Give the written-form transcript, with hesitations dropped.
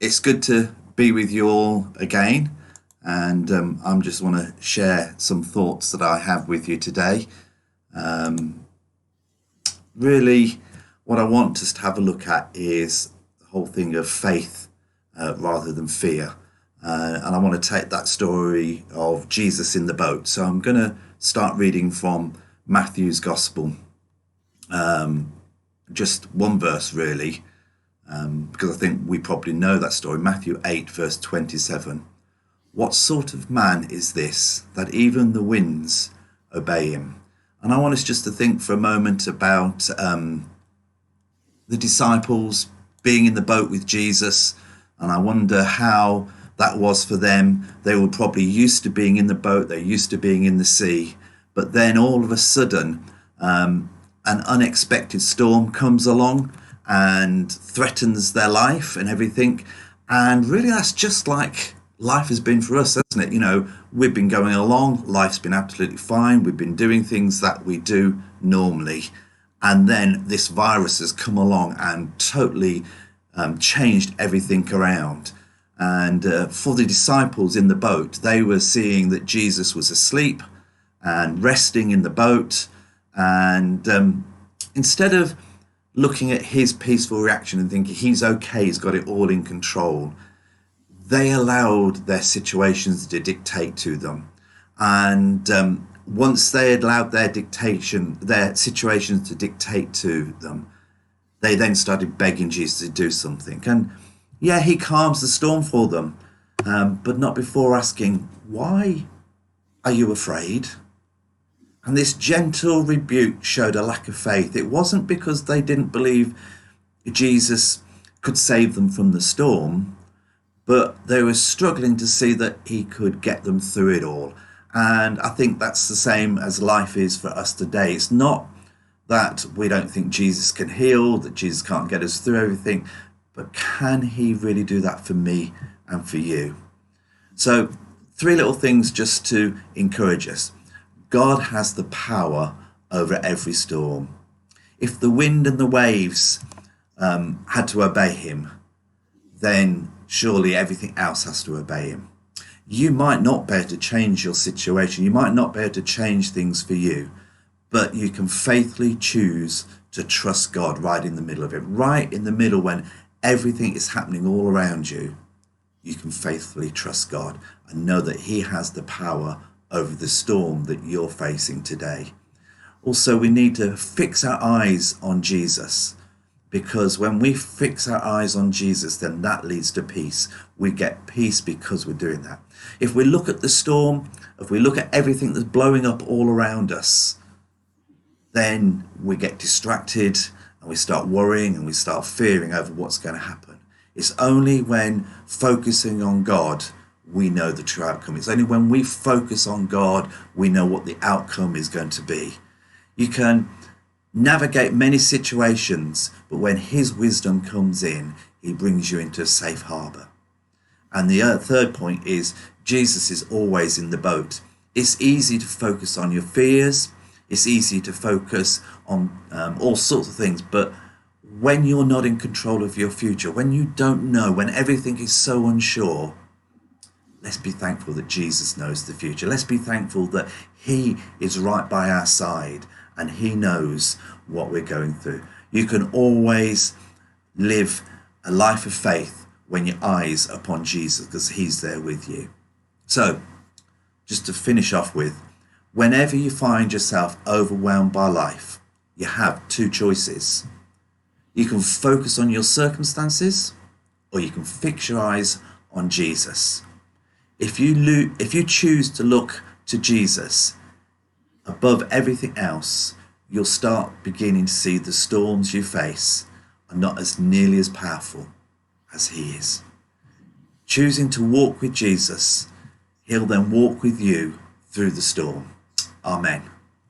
It's good to be with you all again, and I'm just want to share some thoughts that I have with you today. Really, what I want us to have a look at is the whole thing of faith rather than fear. And I want to take that story of Jesus in the boat. So I'm going to start reading from Matthew's Gospel, just one verse really, because I think we probably know that story. Matthew 8, verse 27. What sort of man is this that even the winds obey him? And I want us just to think for a moment about the disciples being in the boat with Jesus. And I wonder how that was for them. They were probably used to being in the boat, they're used to being in the sea. But then all of a sudden, an unexpected storm comes along and threatens their life and everything. And really, that's just like life has been for us, hasn't it? You know, we've been going along, life's been absolutely fine, we've been doing things that we do normally. And then this virus has come along and totally changed everything around. And for the disciples in the boat, they were seeing that Jesus was asleep and resting in the boat. And instead of looking at his peaceful reaction and thinking he's okay, he's got it all in control, they allowed their situations to dictate to them. And once they had allowed their situations to dictate to them, they then started begging Jesus to do something. And yeah, he calms the storm for them, but not before asking, why are you afraid? And this gentle rebuke showed a lack of faith. It wasn't because they didn't believe Jesus could save them from the storm, but they were struggling to see that he could get them through it all. And I think that's the same as life is for us today. It's not that we don't think Jesus can heal, that Jesus can't get us through everything, but can he really do that for me and for you? So 3 little things just to encourage us. God has the power over every storm. If the wind and the waves had to obey him, then surely everything else has to obey him. You might not be able to change your situation. You might not be able to change things for you, but you can faithfully choose to trust God right in the middle of it. Right in the middle when everything is happening all around you, you can faithfully trust God and know that he has the power over the storm that you're facing today. Also, we need to fix our eyes on Jesus, because when we fix our eyes on Jesus, then that leads to peace. We get peace because we're doing that. If we look at the storm, if we look at everything that's blowing up all around us, then we get distracted and we start worrying and we start fearing over what's going to happen. It's only when focusing on God we know the true outcome. It's only when we focus on God we know what the outcome is going to be. You can navigate many situations, but when his wisdom comes in, he brings you into a safe harbor. And the third point is Jesus is always in the boat. It's easy to focus on your fears. It's easy to focus on all sorts of things, but when you're not in control of your future, when you don't know, when everything is so unsure, let's be thankful that Jesus knows the future. Let's be thankful that he is right by our side and he knows what we're going through. You can always live a life of faith when your eyes are upon Jesus, because he's there with you. So, just to finish off with, whenever you find yourself overwhelmed by life, you have 2 choices. You can focus on your circumstances, or you can fix your eyes on Jesus. If you choose to look to Jesus above everything else, you'll start beginning to see the storms you face are not as nearly as powerful as he is. Choosing to walk with Jesus, he'll then walk with you through the storm. Amen.